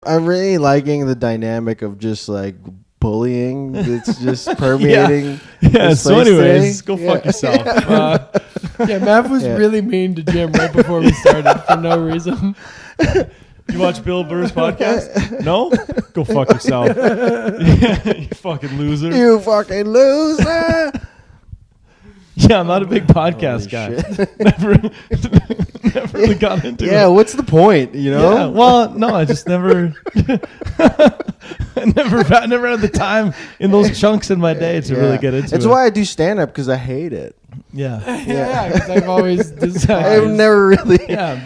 I'm really liking the dynamic of just like bullying that's just permeating. Yeah. This So, place anyways, today. go fuck yourself. Mav was really mean to Jim right before we started for no reason. You watch Bill Burr's podcast? No? Go fuck yourself. You fucking loser. You fucking loser. Yeah, I'm not a big podcast guy. Never really got into it. Yeah, what's the point, you know? Yeah, well, no, I just never I never had the time in those chunks in my day to really get into it. That's why I do stand-up, because I hate it. Yeah. Yeah, because I've always I've never really...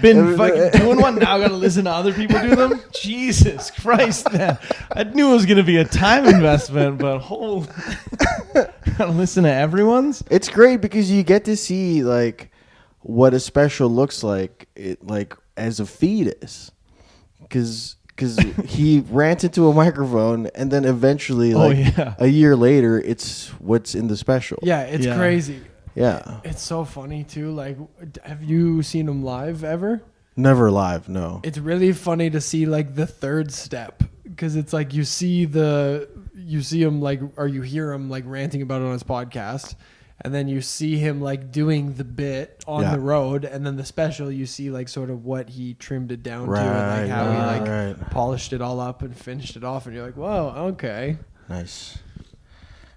Been fucking doing one. Now I got to listen to other people do them. Jesus Christ, man. I knew it was going to be a time investment, but gotta listen to everyone's. It's great because you get to see like what a special looks like, as a fetus, because he rants into a microphone and then eventually a year later it's what's in the special. Yeah, it's crazy. Yeah, It's so funny too. Like, have you seen him live ever? never live. No. It's really funny to see like the third step, because it's like you see him like, or you hear him like ranting about it on his podcast, and then you see him like doing the bit on the road, and then the special you see like sort of what he trimmed it down to, and like how he like polished it all up and finished it off, and you're like, whoa, okay, Nice.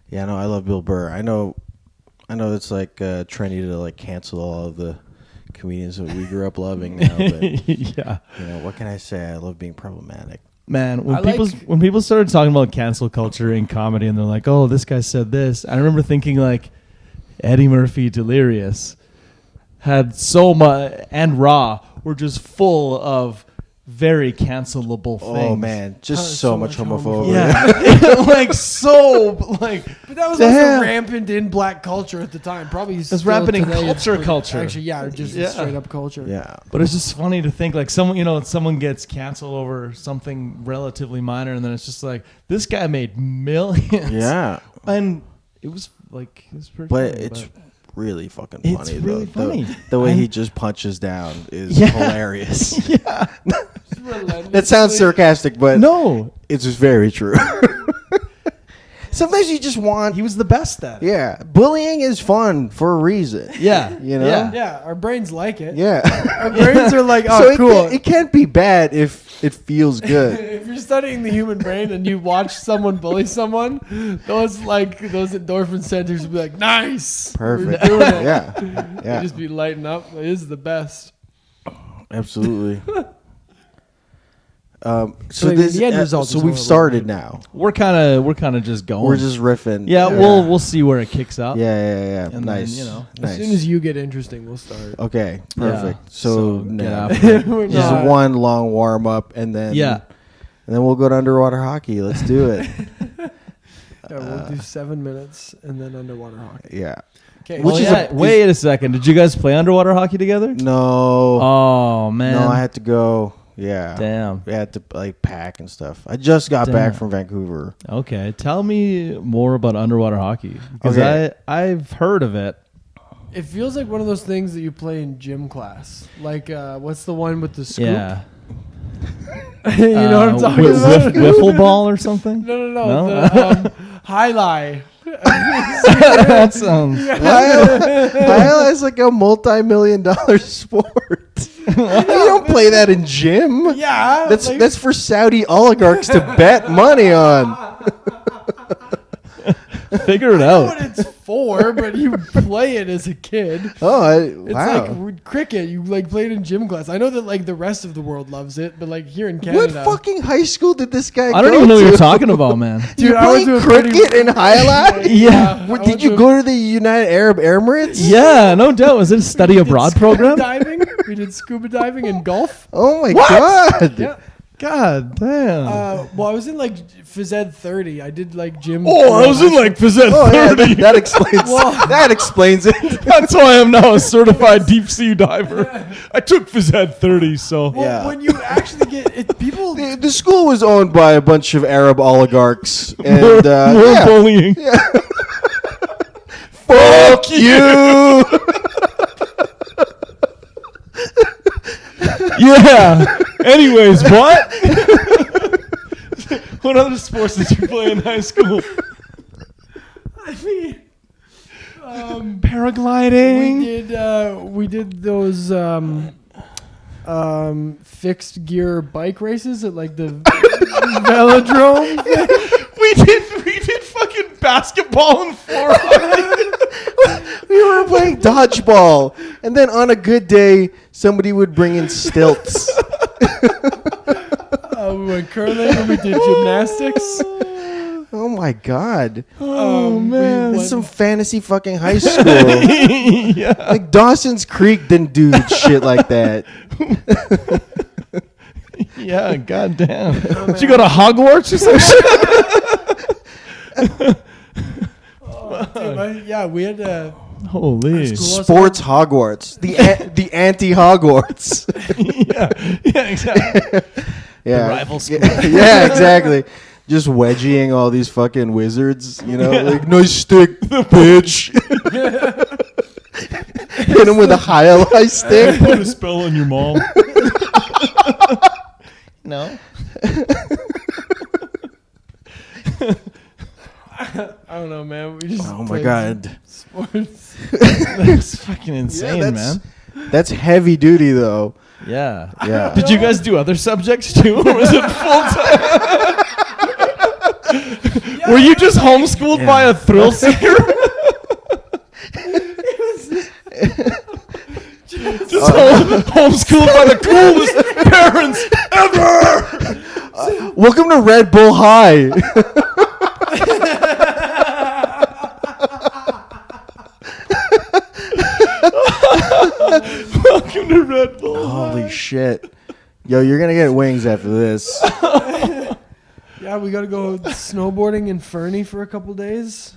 Yeah, no, I love Bill Burr. I know it's like trendy to like cancel all of the comedians that we grew up loving now, but Yeah. you know, what can I say? I love being problematic. Man, when people started talking about cancel culture in comedy, and they're like, "Oh, this guy said this," I remember thinking like Eddie Murphy, Delirious had so much, and Raw were just full of very cancelable things. Oh man, just so much homophobia. Yeah, But that was also rampant in black culture at the time. Probably it's rampant in culture. Actually, just straight up culture. Yeah. But it's just funny to think like someone gets canceled over something relatively minor, and then it's just like, this guy made millions. Yeah. And it was pretty But funny, it's really fucking It's funny. really though. funny. The way he just punches down is hilarious. Yeah. That sounds sarcastic, but No. it's just very true. Sometimes you just want... He was the best at it. Yeah. Bullying is fun for a reason. Yeah. You know? Yeah, our brains like it. Yeah. Our brains are like, So cool. it can't be bad if it feels good. If you're studying the human brain and you watch someone bully someone, those endorphin centers will be like, nice. Perfect. We're doing it. Yeah. You just be lighting up. It is the best. Absolutely. So the end result so is we've horrible. started now. We're kind of just going. We're just riffing. Yeah, we'll see where it kicks up. Yeah. And Nice. then, Nice. As soon as you get interesting, we'll start. Okay, perfect. Yeah. So Get no. after it. We're Just not- one long warm up, and then and then we'll go to underwater hockey. Let's do it. we'll do 7 minutes and then underwater hockey. Yeah. Okay. Wait a second. Did you guys play underwater hockey together? No. Oh man. No, I had to go. Yeah. Damn. We had to like pack and stuff. I just got back from Vancouver. Okay. Tell me more about underwater hocky, because Okay. I've heard of it. It feels like one of those things that you play in gym class. Like, what's the one with the scoop? Yeah. You know what I'm talking about? Wiffle ball or something? No. The, highlight. That sounds. Hile is like a multi-million-dollar sport. You don't play that in gym. Yeah. That's for Saudi oligarchs to bet money on. Figure it I know out. what it's for, but you play it as a kid. Oh, It's like cricket. You like play it in gym class. I know that like the rest of the world loves it, but like here in Canada, What fucking high school did this guy go to? I don't even know what you're talking about, man. You Dude, I play went to a cricket in highlight? Yeah. What, did you go to the United Arab Emirates? Yeah, no doubt. Was it a study abroad program? diving? We did scuba diving and golf. Oh my What? god. Yeah. God damn. Well, I was in like phys ed 30. I did like gym. I was in like phys ed Oh yeah, 30. that explains that explains it. That's why I'm now a certified deep sea diver. I took phys ed 30, so. Well, Yeah. when you actually get it, people. The school was owned by a bunch of Arab oligarchs, and More yeah. bullying. Fuck you. Yeah. Anyways, what? What other sports did you play in high school? I mean, Paragliding. we did those fixed gear bike races at like the velodrome. We did fucking basketball and floor hockey. We were playing dodgeball, and then on a good day, somebody would bring in stilts. We went curling and we did gymnastics. Oh my god! Oh man, That's some fantasy fucking high school. yeah. Like Dawson's Creek didn't do shit like that. Yeah, goddamn. Did you go to Hogwarts or some shit? Yeah, we had Holy. Sports Hogwarts, the anti Hogwarts. yeah, exactly. Yeah, The rival school. Yeah, exactly. Just wedging all these fucking wizards, you know, like nice stick, bitch. Hit him with a highlight stick. Put a spell on your mom. No. I don't know, man. We just Oh my played god, sports. That's fucking insane, that's- man. that's heavy duty though. Yeah. Yeah. Did you guys do other subjects too, or was it full time? Were you just homeschooled by a thrill seeker? Just homeschooled by the coolest parents ever. Welcome to Red Bull High. Welcome to Red Bull. Holy shit. Yo, you're going to get wings after this. Yeah, we got to go snowboarding in Fernie for a couple days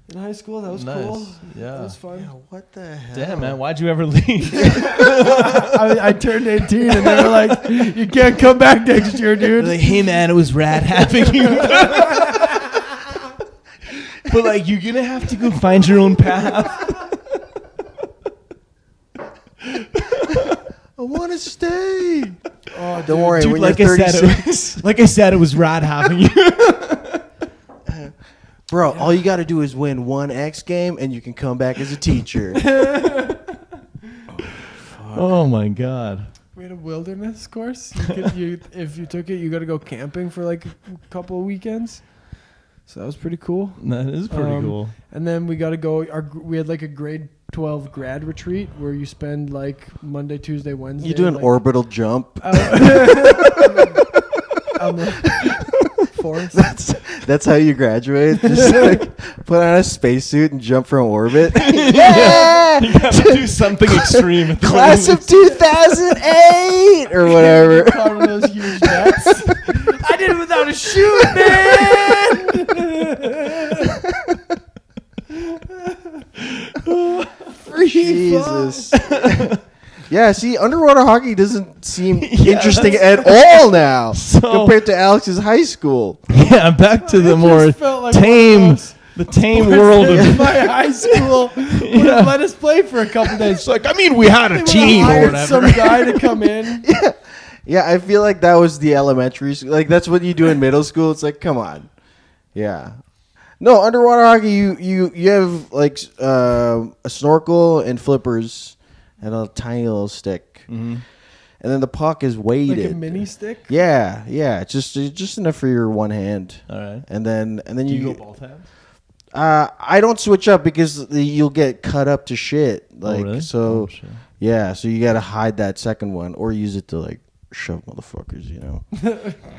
in high school. That was cool. Yeah. That was fun. What the hell? Damn, man, why'd you ever leave? I turned 18 and they were like, you can't come back next year, dude. Like, hey, man, it was rad having you. But, like, you're going to have to go find your own path. I want to stay. Oh, Don't worry, Dude, when like you're I said, 36. like I said, it was rad having you. Bro, all you got to do is win one X game and you can come back as a teacher. Oh, my God. We had a wilderness course. If you took it, you got to go camping for like a couple of weekends. So that was pretty cool. That is pretty cool. And then we got to go. We had like a grade 12 grad retreat where you spend like Monday, Tuesday, Wednesday. You do an like, orbital jump. on the forest. That's how you graduate. Just like put on a spacesuit and jump from orbit. Yeah! You have to do something extreme. At the Class very of 2008 or whatever. Caught one of those huge nets. I did it without a shoe, man. Jesus. Yeah, see, underwater hockey doesn't seem interesting at all now compared to Alex's high school. Yeah, back to the more felt like tame, the tame world of. My high school would have let us play for a couple days. It's like, I mean, we had a They team or hired whatever. some guy to come in. Yeah, I feel like that was the elementary school. Like, that's what you do in middle school. It's like, come on. Yeah. No, underwater hockey, you have, like, a snorkel and flippers and a tiny little stick. Mm-hmm. And then the puck is weighted. Like a mini stick? Yeah. Just enough for your one hand. All right. And then Do you go ball tab? I don't switch up because you'll get cut up to shit. Like, really? so Oh, shit. yeah, so you got to hide that second one or use it to like shove motherfuckers, you know.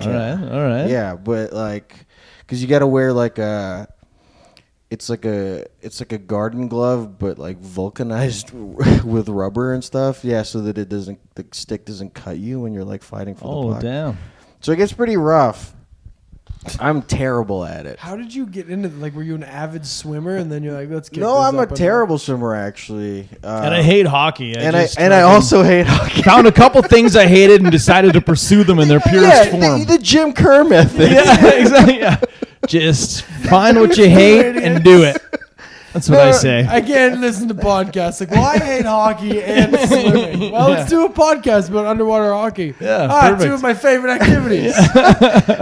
All right. Yeah, but like cuz you got to wear like it's like a garden glove but like vulcanized with rubber and stuff. Yeah, so that the stick doesn't cut you when you're like fighting for the Oh, puck. damn. So it gets pretty rough. I'm terrible at it. How did you get into like? Were you an avid swimmer and then you're like, let's get? No, this I'm a up and terrible swimmer actually. And I hate hockey. I also hate hockey. found a couple things I hated and decided to pursue them in their purest form. The Jim Kerr method. Yeah, exactly. Yeah. Just find what you hate and do it. That's what I say. I can't listen to podcasts. Like, well, I hate hockey and swimming. Well, let's do a podcast about underwater hockey. Yeah, Two perfect. of my favorite activities.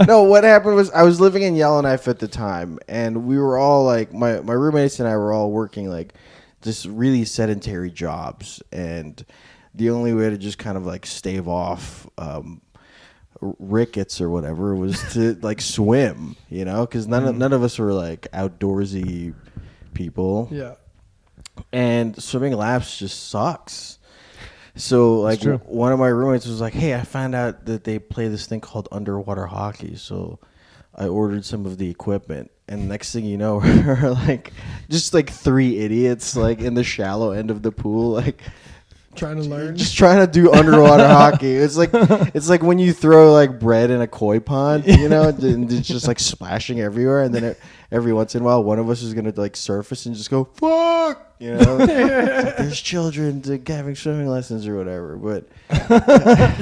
No, what happened was I was living in Yellowknife at the time, and we were all like, my roommates and I were all working like just really sedentary jobs, and the only way to just kind of like stave off rickets or whatever was to like swim, you know, because none of us were like outdoorsy people. Yeah. And swimming laps just sucks. So like one of my roommates was like, hey, I found out that they play this thing called underwater hockey, so I ordered some of the equipment, and next thing you know, we're like just like three idiots like in the shallow end of the pool, like Trying to learn. just trying to do underwater hockey. It's like when you throw like bread in a koi pond, you know, and it's just like splashing everywhere, and then every once in a while, one of us is gonna like surface and just go fuck, you know. It's like, there's children having swimming lessons or whatever, but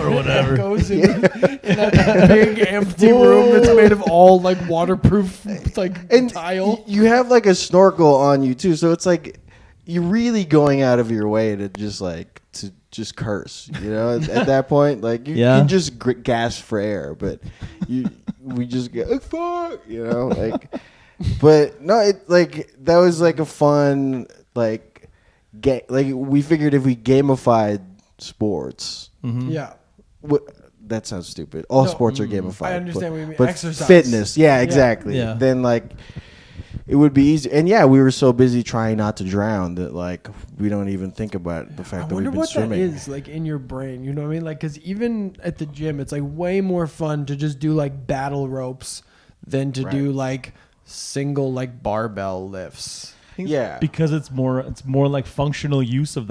Or whatever. Goes in that big empty room that's made of all like waterproof like and tile. you have like a snorkel on you too, so it's like you're really going out of your way to just curse, you know. At that point, like you can just gasp for air, but we just go oh, fuck, you know, like. But no, it like that was like a fun like we figured if we gamified sports, Yeah. that sounds stupid. All sports are gamified. I understand what you mean. But Exercise. fitness, yeah, exactly. Yeah. Then like it would be easy. And yeah, we were so busy trying not to drown that like we don't even think about the fact that we've been swimming. I wonder what that is like in your brain. You know what I mean? Like, because even at the gym, it's like way more fun to just do like battle ropes than to do like single like barbell lifts. Yeah, Because it's more like functional use of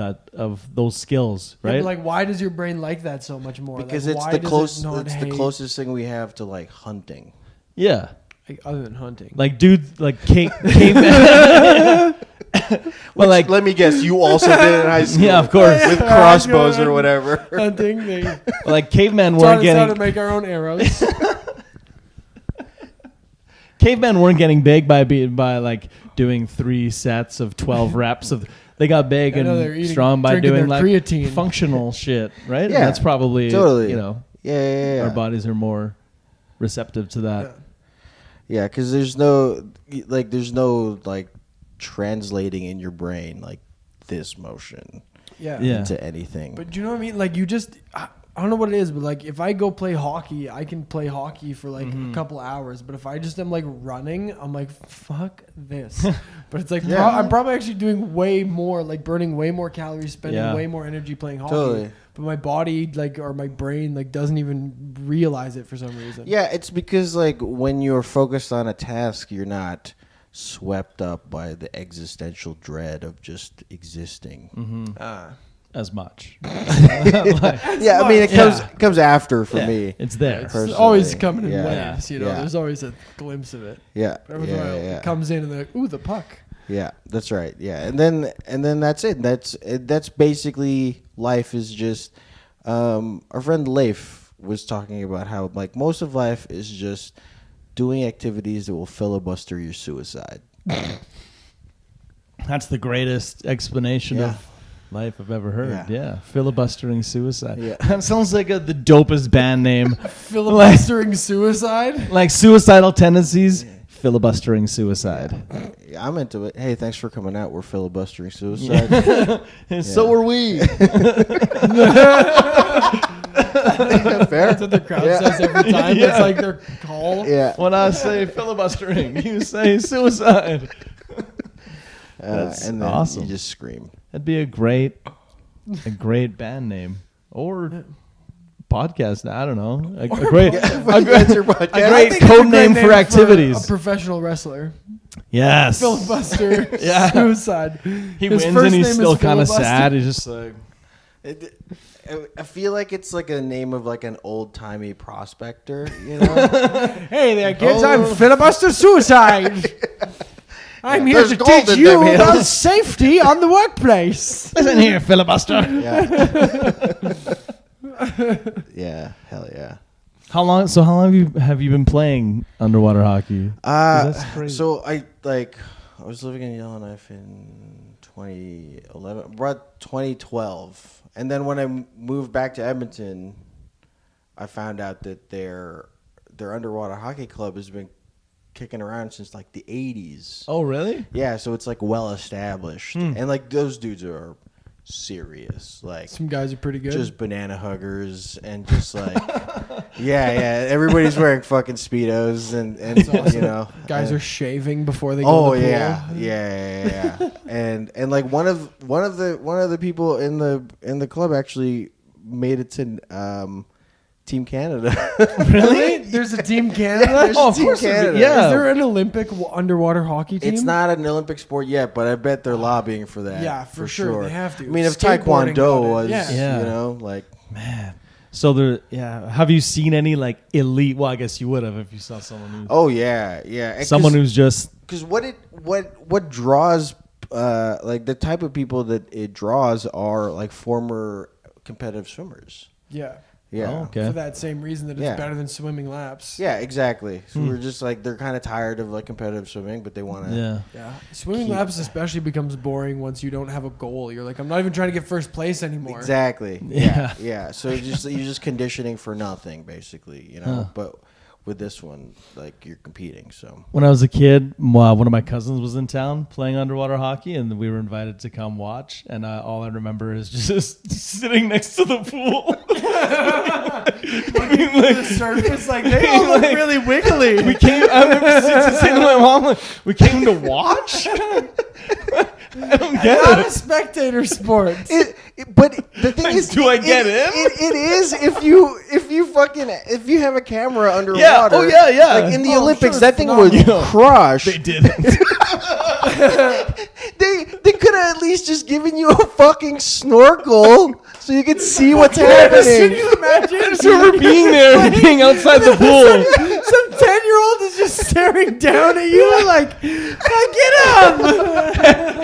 those skills, right? Yeah, but like, why does your brain like that so much more? because like, it's why the does it not the hate- closest thing we have to like hunting. Yeah. like, other than hunting. Like dude, like caveman. Well, like Let me guess, you also did it in high school. yeah, of course. With crossbows or whatever. hunting. They Like cavemen taught weren't us how to getting make our own arrows. big by like doing 3 sets of 12 reps of. They got big I know they're and eating- strong by drinking doing their like creatine. functional shit, right? Yeah, And that's probably totally. you know Yeah. our bodies are more receptive to that. Yeah, because there's no translating in your brain like this motion Yeah. into anything. But do you know what I mean? Like, you just, I don't know what it is, but like, if I go play hockey, I can play hockey for like a couple hours. But if I just am like running, I'm like, fuck this. But it's like, I'm probably actually doing way more, like burning way more calories, spending way more energy playing hockey. Totally. But my body, like, or my brain, like, doesn't even realize it for some reason. Yeah, it's because like when you're focused on a task, you're not swept up by the existential dread of just existing. As much. Yeah, I mean it comes after for me. It's there. It's personally. always coming in Yeah. waves, you know. Yeah. There's always a glimpse of it. Yeah, Every while it comes in and they're like, ooh, the puck. Yeah, that's right. Yeah, and then that's it. That's basically life is just. Our friend Leif was talking about how like most of life is just doing activities that will filibuster your suicide. That's the greatest explanation of life I've ever heard. Yeah. Filibustering suicide. Yeah. That sounds like the dopest band name. Filibustering suicide? Like suicidal tendencies, filibustering suicide. I'm into it. Hey, thanks for coming out. We're filibustering suicide. So are we. Fair. That's what the crowd says every time. It's like their call. Yeah. When I say filibustering, you say suicide. That's and then awesome. you just scream. That'd be a great band name or podcast. I don't know. A great code name for activities. A professional wrestler. Yes. Filibuster. Yeah. Suicide. He His wins first and he's name still is kind of Filibuster. sad. He's just like. I feel like it's like a name of like an old timey prospector, you know? Hey there, kids. I'm Filibuster Suicide. I'm here There's to gold teach in you them hills. about safety on the workplace. Listen here, filibuster. Yeah, hell yeah. How long have you been playing underwater hockey? That's crazy. So I like I was living in Yellowknife in 2011, about 2012, and then when I moved back to Edmonton, I found out that their underwater hockey club has been kicking around since like the 80s. Oh, really? Yeah, so it's like well established, and like those dudes are serious. Like Some guys are pretty good. just banana huggers and just like yeah, everybody's wearing fucking speedos and awesome. you know Guys are shaving before they go oh to the pool. yeah. and like one of the people in the club actually made it to Team Canada. Really? There's a Team Canada? There's Oh, of Team course there'd be- Canada. yeah. Is there an Olympic underwater hockey team? It's not an Olympic sport yet, but I bet they're lobbying for that. Yeah, for sure. They have to. I mean, if Skateboarding got Taekwondo it. was, Yeah. you know, like Man. So there, yeah. Have you seen any like elite? Well, I guess you would have if you saw someone who, oh yeah, someone who's just because what draws like the type of people that it draws are like former competitive swimmers. Yeah. Yeah. Oh, okay. For that same reason that it's Yeah. better than swimming laps. Yeah, exactly. So we're just like they're kind of tired of like competitive swimming, but they want to. yeah. Yeah. Swimming laps especially becomes boring once you don't have a goal. You're like, I'm not even trying to get first place anymore. Exactly. Yeah. Yeah. So you're just conditioning for nothing, basically. You know. Huh. But with this one, like you're competing. So. When I was a kid, one of my cousins was in town playing underwater hockey, and we were invited to come watch. And all I remember is just sitting next to the pool. The surface, like they all look really wiggly. We came. I remember saying to my mom, like, "We came to watch." I don't get Not it. a spectator sport. But the thing is, Do I get in? It is if you have a camera underwater. Yeah. Oh yeah. Like in the Oh, Olympics, sure, that thing would phenomenal. crush. They didn't. They could have at least just given you a fucking snorkel so you could see what's Can happening. you imagine? I just remember being there and being outside the pool. Some 10-year-old is just staring down at you like, get up!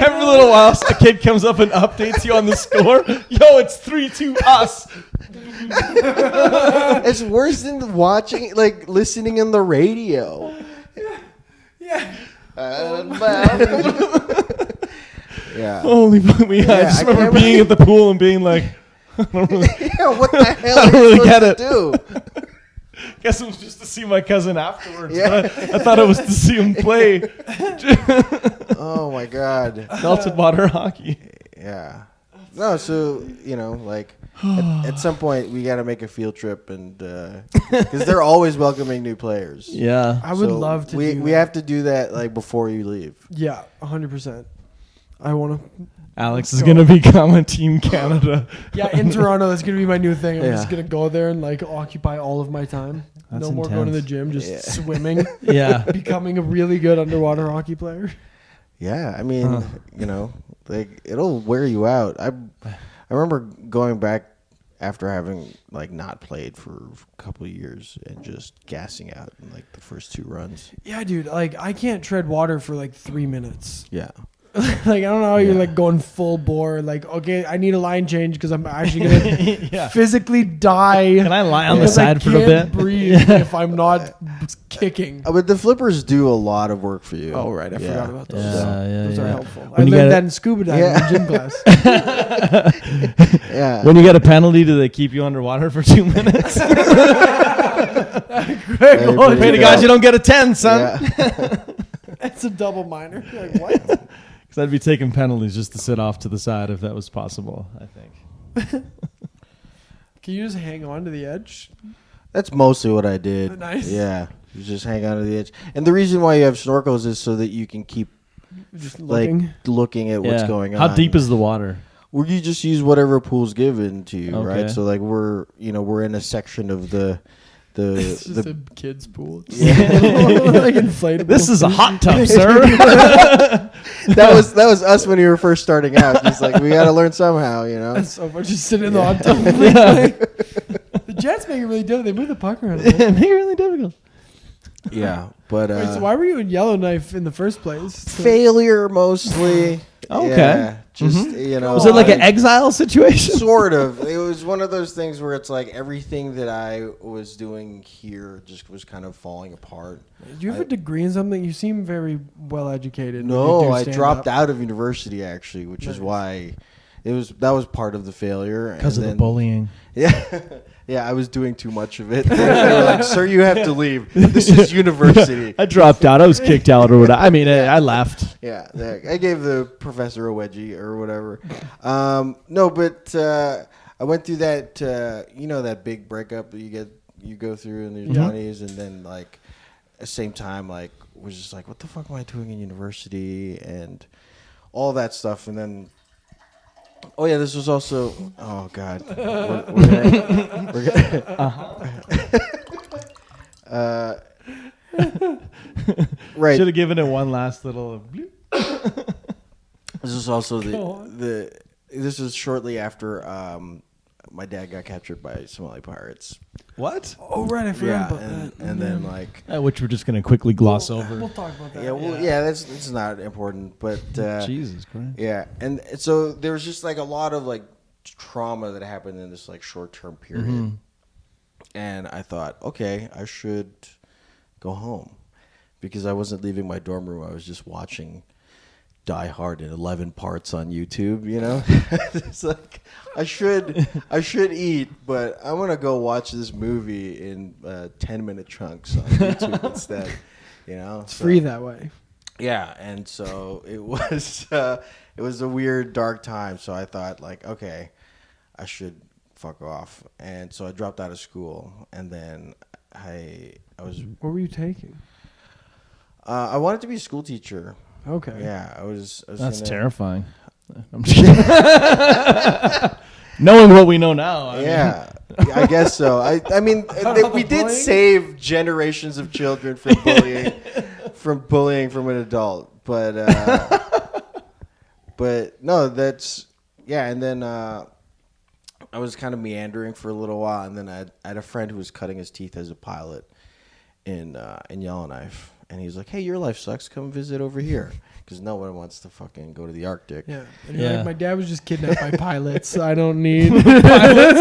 Every little while, a kid comes up and updates you on the score. Yo, it's 3-2 us. It's worse than watching, like listening on the radio. Yeah. Yeah. Holy fuck me! I Yeah, just I remember can't being at the pool and being like, I don't really, Yeah, what the hell I are don't really you get supposed to do? guess it was just to see my cousin afterwards. Yeah. But I thought it was to see him play Oh my god. melted water hockey. Yeah. No, so you know, like at some point we got to make a field trip, and because they're always welcoming new players. Yeah. I would So love to We do we that. have to do that like before you leave. Yeah, 100%. I want to. Alex is gonna become a Team Canada. Yeah, in Toronto, that's going to be my new thing. I'm Yeah. just going to go there and like occupy all of my time. That's no more going to the intense. gym, just Yeah. swimming, Yeah. becoming a really good underwater hockey player. Yeah, I mean, you know, like it'll wear you out. I remember going back after having like not played for a couple of years and just gassing out in like the first 2 runs. Yeah, dude. Like, I can't tread water for like 3 minutes. Yeah. Like, I don't know how you're Yeah. like going full bore. Like, okay, I need a line change because I'm actually going to Yeah. physically die. Can I lie on the because I side for a can't bit? breathe if I'm not kicking. But the flippers do a lot of work for you. Oh, right. I Yeah. forgot about those. Yeah, yeah, Those are yeah. helpful. When I you learned get that in scuba diving Yeah. in gym class. Yeah. When you get a penalty, do they keep you underwater for 2 minutes? Greg, Hey, oh, pretty Pray to good. God you don't get a 10, son. Yeah. That's a double minor. You're like, what? Because I'd be taking penalties just to sit off to the side if that was possible, I think. Can you just hang on to the edge? That's mostly what I did. Nice. Yeah. You just hang on to the edge. And the reason why you have snorkels is so that you can keep Just like looking. looking at what's Yeah. going on. How deep is the water? Well, you just use whatever pool's given to you, Okay. right? So like we're in a section of the It's just the a kid's pool. Yeah. Like inflatable. This is a hot tub, sir. that was us when we were first starting out. Just like we got to learn somehow, you know. That's so much. Just sitting in the hot tub. The Jets make it really difficult. They move the puck around. A bit. Make it really difficult. Yeah, but Wait, so why were you in Yellowknife in the first place? failure mostly. Okay. Yeah, Just Was it like an exile situation? Sort of. It was one of those things where it's like everything that I was doing here just was kind of falling apart. Do you have a degree in something? You seem very well educated. No, I dropped out of university actually, which is why that was part of the failure because of the bullying. Yeah. Yeah, I was doing too much of it. They were like, "Sir, you have to leave. This is university." I dropped out. I was kicked out or whatever. I mean, I left. Yeah, I gave the professor a wedgie or whatever. No, but I went through that. That big breakup that you go through in your 20s, and then like at the same time, like was just like, "What the fuck am I doing in university?" and all that stuff, and then. Oh yeah, this was also. Oh god, we're right. Should have given it one last little. This is also the. This was shortly after my dad got captured by Somali pirates. What? Oh right, I forgot about that. And then like, which we're just gonna quickly gloss over. We'll talk about that. Yeah, that's not important, but Jesus Christ. Yeah, and so there was just like a lot of like trauma that happened in this like short-term period, and I thought, okay, I should go home because I wasn't leaving my dorm room. I was just watching Die Hard in 11 parts on YouTube, It's like I should eat, but I'm gonna go watch this movie in 10-minute chunks on YouTube instead. It's free that way. Yeah, and so it was a weird dark time. So I thought like, okay, I should fuck off, and so I dropped out of school, and then I was. What were you taking? I wanted to be a school teacher. Okay. Yeah, I was That's terrifying. I'm just kidding. Knowing what we know now. I guess so. I mean, we did save generations of children from bullying from an adult, but no, that's and then I was kind of meandering for a little while, and then I had a friend who was cutting his teeth as a pilot in Yellowknife. And he's like, "Hey, your life sucks. Come visit over here," because no one wants to fucking go to the Arctic. Yeah, and you're like, my dad was just kidnapped by pilots. I don't need pilots.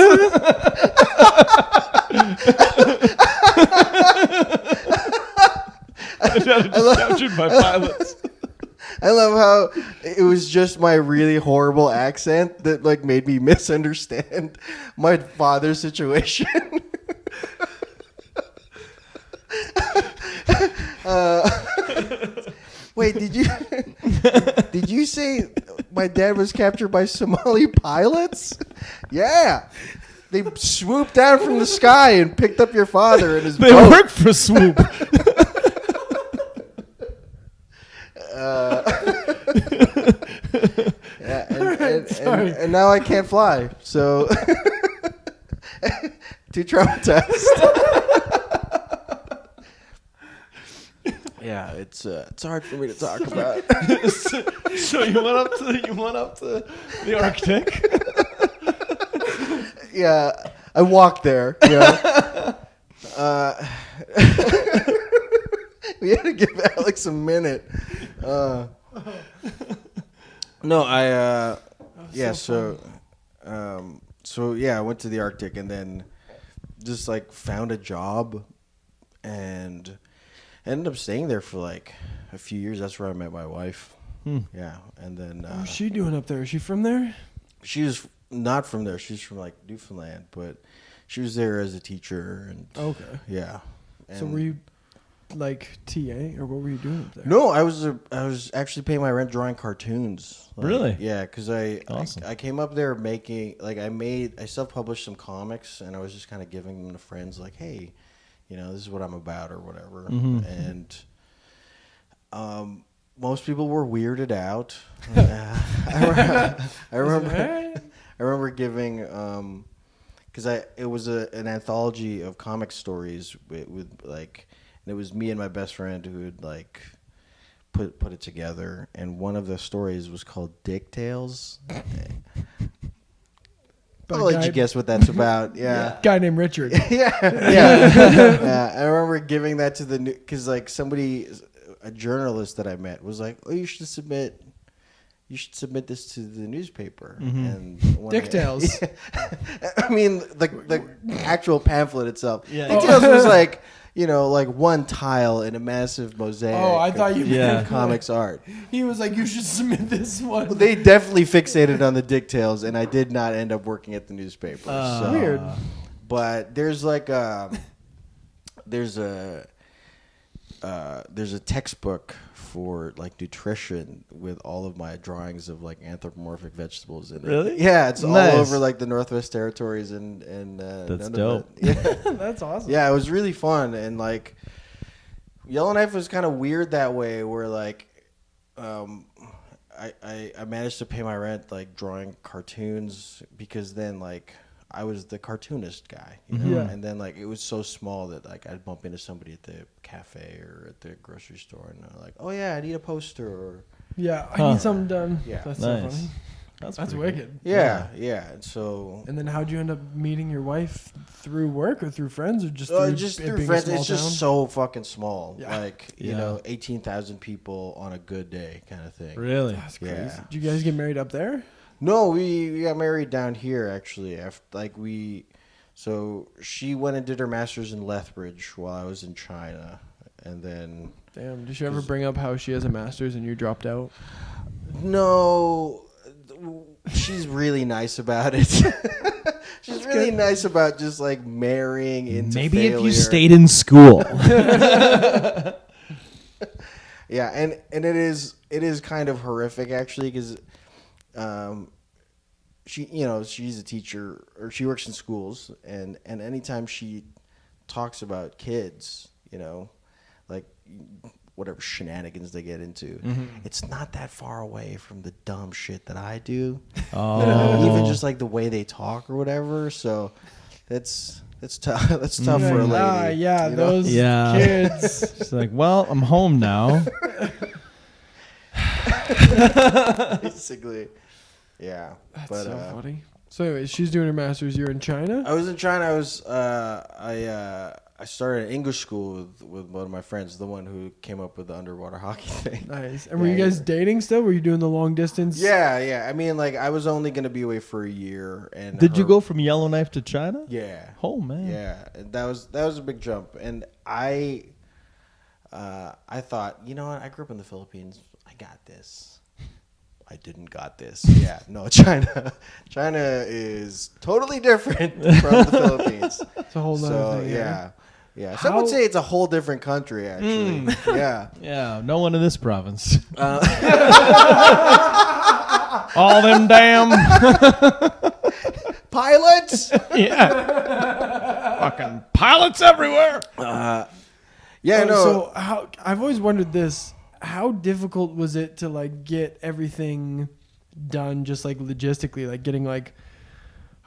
Captured by pilots. I love how it was just my really horrible accent that like made me misunderstand my father's situation. Wait, did you say my dad was captured by Somali pilots? Yeah. They swooped down from the sky and picked up your father and his boat. They work for Swoop. And now I can't fly. So too traumatized. Yeah, it's hard for me to talk about. So you went up to the Arctic? Yeah, I walked there. We had to give Alex a minute. No, I I went to the Arctic and then just like found a job and ended up staying there for like a few years. That's where I met my wife. Yeah, and then what's she doing up there? Is she from there? She was not from there. She's from like Newfoundland, but she was there as a teacher. And okay, yeah. And so were you like TA or what were you doing up there? No, I was actually paying my rent drawing cartoons. Like, really? Yeah, because I came up there making like I self-published some comics and I was just kind of giving them to friends like, hey, this is what I'm about or whatever. And most people were weirded out. I remember giving because it was an anthology of comic stories with like, and it was me and my best friend who had like put it together, and one of the stories was called Dick Tales. I'll let you guess what that's about. Yeah, guy named Richard. Yeah. I remember giving that to because like a journalist that I met was like, "Oh, you should submit you should submit this to the newspaper. Mm-hmm. And when Dicktails. I mean, the actual pamphlet itself. Yeah. Dicktails was like, like one tile in a massive mosaic. Oh, I thought you meant of comics art. He was like, you should submit this one. Well, they definitely fixated on the Dicktails, and I did not end up working at the newspaper. So. Weird. But there's like there's a textbook for like nutrition with all of my drawings of like anthropomorphic vegetables in it. Really? Yeah, it's Nice. all over like the Northwest Territories and That's none dope. of it. Yeah. That's awesome. Yeah, it was really fun, and like Yellowknife was kind of weird that way, where like I managed to pay my rent like drawing cartoons, because then like I was the cartoonist guy, Yeah. and then like it was so small that like I'd bump into somebody at the cafe or at the grocery store, and they're like, "Oh yeah, I need a poster," or Yeah, I Huh. need something done. Yeah. That's so Nice. funny. That's That's pretty wicked. yeah. And so And then how'd you end up meeting your wife? Through work or through friends or just through, just it through being a friends, small it's just town? so fucking small. Yeah. Like Yeah. 18,000 people on a good day, kind of thing. Really? That's crazy. Yeah. Did you guys get married up there? No, we got married down here actually. So she went and did her master's in Lethbridge while I was in China, and then Damn. Did she ever bring up how she has a master's and you dropped out? no, she's really nice about it. She's really nice about just like marrying into Maybe failure. if you stayed in school. Yeah, and it is kind of horrific actually, because she's a teacher, or she works in schools, and anytime she talks about kids, like whatever shenanigans they get into, it's not that far away from the dumb shit that I do. Oh. Even just like the way they talk or whatever. So that's tough. That's tough for a lady. Yeah, you know? those Yeah. kids. She's like, well, I'm home now. Basically. Yeah. That's but so funny. So anyway, she's doing her master's. You're in China? I was in China. I started an English school with one of my friends, the one who came up with the underwater hockey thing. Nice. And were you guys dating still? Were you doing the long distance? Yeah. I mean, like I was only gonna be away for a year, and Did you go from Yellowknife to China? Yeah. Oh man. Yeah, and that was a big jump, and I thought, you know what? I grew up in the Philippines. I got this. I didn't got this. Yeah, no, China is totally different from the Philippines. It's a whole nother So thing. yeah. Some would say it's a whole different country, actually. Yeah. Yeah, no one in this province. All them damn Pilots. fucking pilots everywhere. Yeah, no. So how I've always wondered this. How difficult was it to like get everything done, just like logistically, like getting like,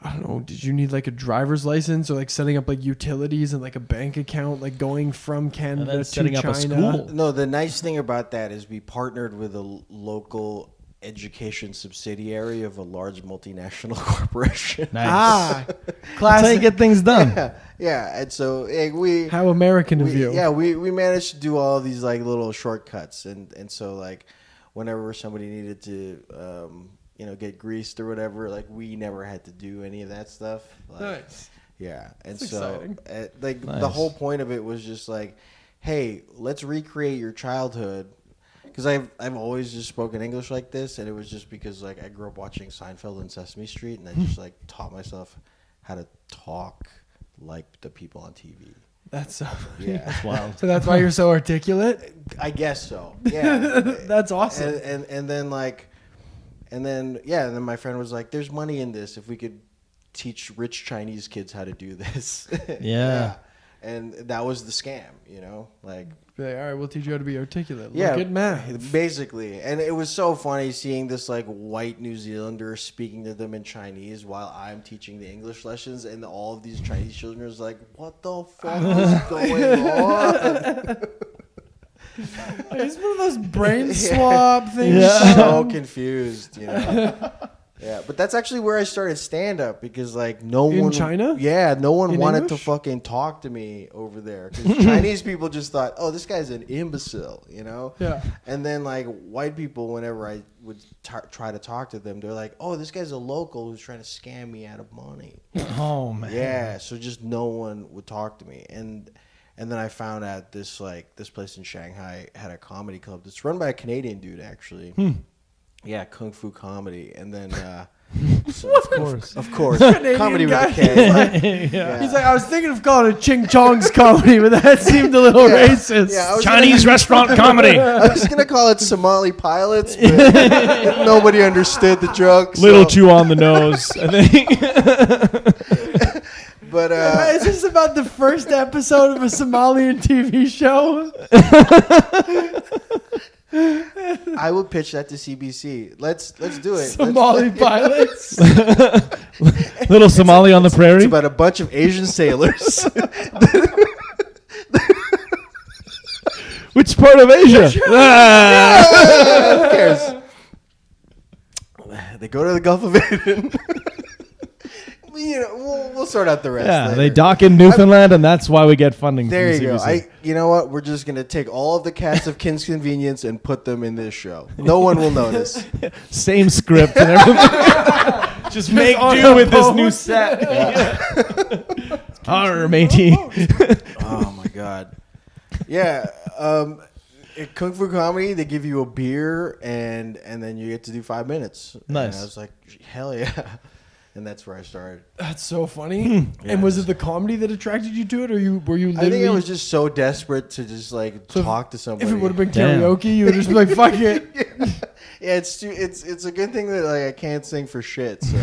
I don't know, did you need like a driver's license or like setting up like utilities and like a bank account, like going from Canada then to setting up China? a school. No, the nice thing about that is we partnered with a local education subsidiary of a large multinational corporation. Nice. Ah, That's how you classic. get things done. Yeah, and so we How American of you. yeah, we managed to do all these like little shortcuts, and so like whenever somebody needed to get greased or whatever, like we never had to do any of that stuff. Like, Nice. Yeah, and That's so exciting. like the Nice. whole point of it was just like, hey, let's recreate your childhood. Because I've always just spoken English like this, and it was just because like I grew up watching Seinfeld and Sesame Street, and I just like taught myself how to talk like the people on TV. That's so funny. Yeah, Wild. So that's why you're so articulate? I guess so. Yeah, That's awesome. and then my friend was like, "There's money in this if we could teach rich Chinese kids how to do this." Yeah. And that was the scam, like. Be like, all right, we'll teach you how to be articulate. Yeah, Look at math. basically. And it was so funny seeing this like white New Zealander speaking to them in Chinese while I'm teaching the English lessons, and all of these Chinese children was like, "What the fuck is going on?" It's one of those brain swap things. Yeah. So confused, Yeah, but that's actually where I started stand up because like no In one China? Yeah, no one In wanted English? to fucking talk to me over there because Chinese people just thought, oh, this guy's an imbecile, you know? Yeah. And then like white people, whenever I would try to talk to them, they're like, oh, this guy's a local who's trying to scam me out of money. Oh man. Yeah, so just no one would talk to me, and then I found out this place in Shanghai had a comedy club that's run by a Canadian dude actually. Yeah, Kung Fu Comedy, and then so, of course, Canadian comedy guy. with a K. Yeah. He's like, I was thinking of calling it Ching Chong's comedy, but that seemed a little racist. Yeah, I was Chinese restaurant comedy. I was gonna call it Somali pilots, but nobody understood the joke. Little so- chew on the nose, I think. But Is this about the first episode of a Somalian TV show? I would pitch that to CBC. Let's do it. Somali pilots. Little Somali on the prairie. It's about a bunch of Asian sailors. Which part of Asia? Who cares? They go to the Gulf of Aden. You know, we'll sort out the rest. Yeah, later. they dock in Newfoundland, and that's why we get funding. There you from go. the CBC. You know what? We're just gonna take all of the cast of Kim's Convenience and put them in this show. No one will notice. Same script and everything. Just make on do a with this boat. new set. Arr, matey. Oh my god. Yeah. At Kung Fu Comedy, they give you a beer and then you get to do 5 minutes. Nice. And I was like, hell yeah. And that's where I started. That's so funny. And was it the comedy that attracted you to it, or were you? I Literally, think I was just so desperate to just like So talk to somebody. If it would have been Damn. karaoke, you would just be like, "Fuck it." Yeah, it's a good thing that like I can't sing for shit. So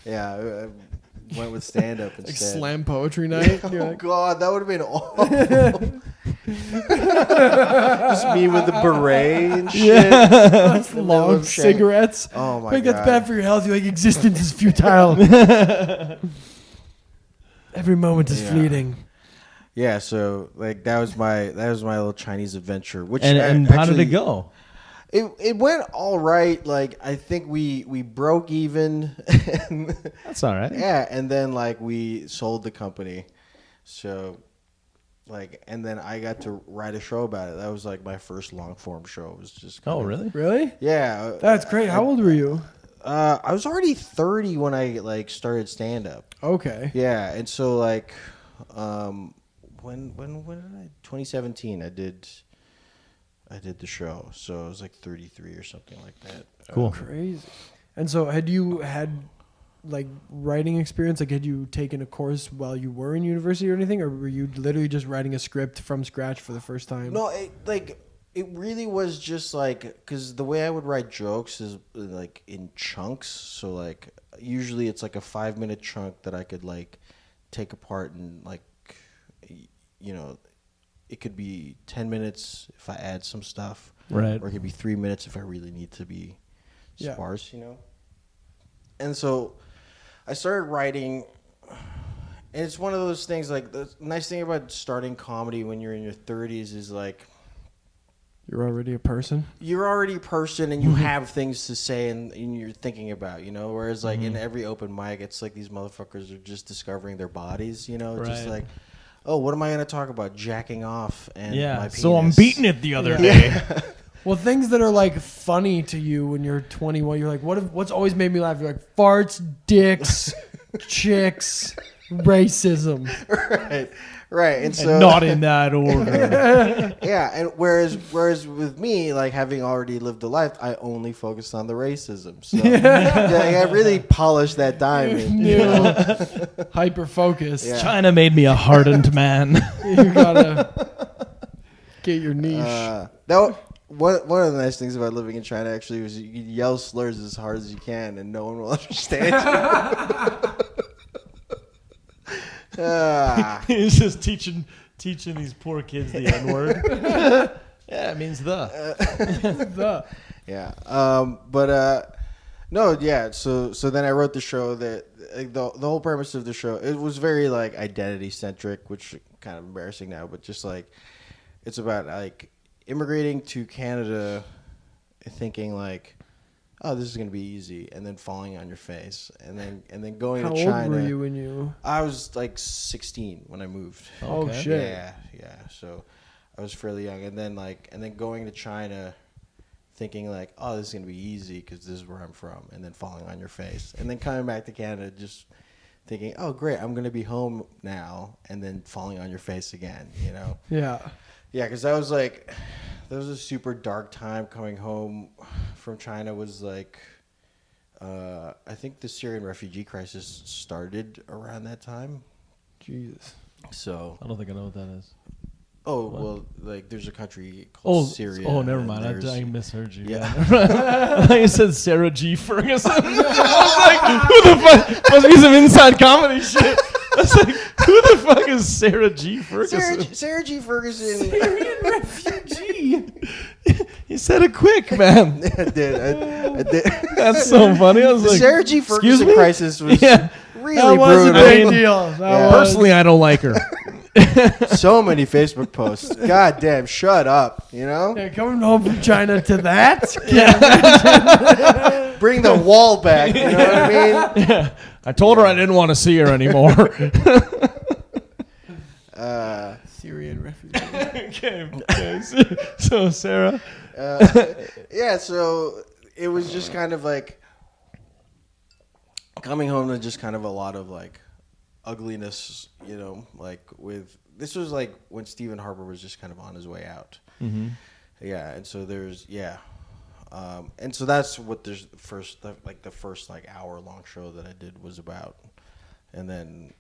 yeah, I went with stand up Like instead. slam poetry night. You're Oh like, god, that would have been awful. Just me with the beret and shit. that's In the middle long of Shanghai. cigarettes. Oh my Like god. that's bad for your health. You're like, existence is futile. Every moment is Yeah. fleeting. Yeah, so like that was my little Chinese adventure. Which And how did it go? It went all right. Like I think we broke even. That's all right. Yeah, and then like we sold the company. So like and then I got to write a show about it. That was like my first long form show. It was just Oh, really? Really? Yeah. That's great. How old were you? I was already 30 when I like started stand up. Okay. Yeah, and so like when did I 2017 I did the show. So it was like 33 or something like that. Cool. Crazy. And so, had you had like writing experience? Like, had you taken a course while you were in university or anything, or were you literally just writing a script from scratch for the first time? No, it really was just like because the way I would write jokes is like in chunks. So like usually it's like a 5-minute chunk that I could like take apart and like you know it could be 10 minutes if I add some stuff, Right. or it could be 3 minutes if I really need to be Yeah. sparse, you know. And so I started writing. And it's one of those things like the nice thing about starting comedy when you're in your 30s is like You're already a person. you're already a person and you have things to say and you're thinking about, you know, whereas like in every open mic it's like these motherfuckers are just discovering their bodies, you know, just Right. like, oh, what am I going to talk about? Jacking off and my Yeah. penis. So I'm beating it the other Yeah. day. Well, things that are like funny to you when you're 21, you're like, what's always made me laugh? You're like farts, dicks, chicks, racism. right. And so And not in that order. yeah, and whereas with me, like having already lived a life, I only focused on the racism. So yeah, I really polished that diamond. you know? Hyper focused. Yeah. China made me a hardened man. You gotta get your niche. One of the nice things about living in China actually was you can yell slurs as hard as you can and no one will understand you. He's just teaching these poor kids the N word. Yeah, it means the. Yeah. No, yeah. So then I wrote the show that like, the whole premise of the show, it was very like identity centric, which kind of embarrassing now, but just like it's about like immigrating to Canada thinking like, oh, this is gonna be easy, and then falling on your face, and then going How to China. old were you when you? I was like 16 when I moved. Oh Okay. shit! Yeah. So I was fairly young, and then going to China, thinking like, oh, this is gonna be easy because this is where I'm from, and then falling on your face, and then coming back to Canada, just thinking, oh, great, I'm gonna be home now, and then falling on your face again. Yeah. Yeah, because that was a super dark time coming home from China. Was like, I think the Syrian refugee crisis started around that time. Jesus. So, I don't think I know what that is. oh What? well, like there's a country called Syria. Oh, never and mind. there's- I misheard you. Yeah. I thought you said Sarah G. Ferguson. I was like, who the fuck? Must be some inside comedy shit. I was like, who the fuck is Sarah G. Ferguson? Sarah G. Ferguson. Syrian refugee. You said it quick, man. I did. That's so funny. I was The like, Sarah G. "Excuse Ferguson me?" crisis was Yeah. really That was a brutal. big I mean, deal. That yeah. was. Personally, I don't like her. So many Facebook posts. God damn, shut up. Yeah, coming home from China to that. Bring the wall back. You know what I mean? Yeah. I told her I didn't want to see her anymore. Syrian refugee. okay. So Sarah. Yeah, so it was just kind of like coming home to just kind of a lot of like ugliness, like with this was like when Stephen Harper was just kind of on his way out. Mm-hmm. Yeah, and so there's and so that's what the first hour long show that I did was about, and then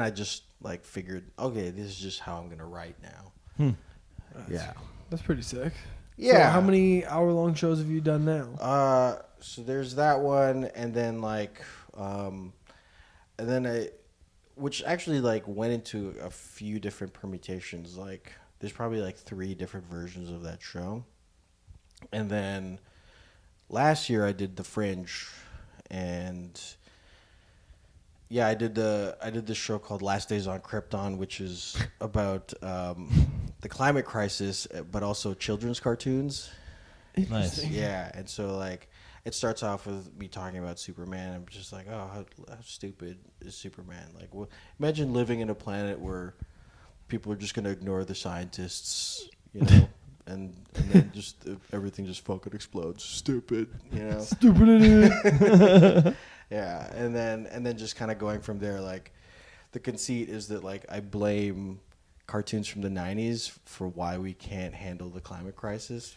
I just like figured, okay, this is just how I'm gonna write now. Yeah. That's pretty sick. Yeah. So how many hour-long shows have you done now? So there's that one, and then which actually like went into a few different permutations. Like there's probably like 3 different versions of that show. And then last year I did the Fringe, and yeah, I did the show called Last Days on Krypton, which is about the climate crisis, but also children's cartoons. Nice. Yeah, and so like it starts off with me talking about Superman. I'm just like, oh, how stupid is Superman? Like, imagine living in a planet where people are just gonna ignore the scientists, and then just everything just fucking explodes. Stupid, Stupid idiot. Yeah, and then just kind of going from there. Like, the conceit is that like I blame cartoons from the 90s for why we can't handle the climate crisis.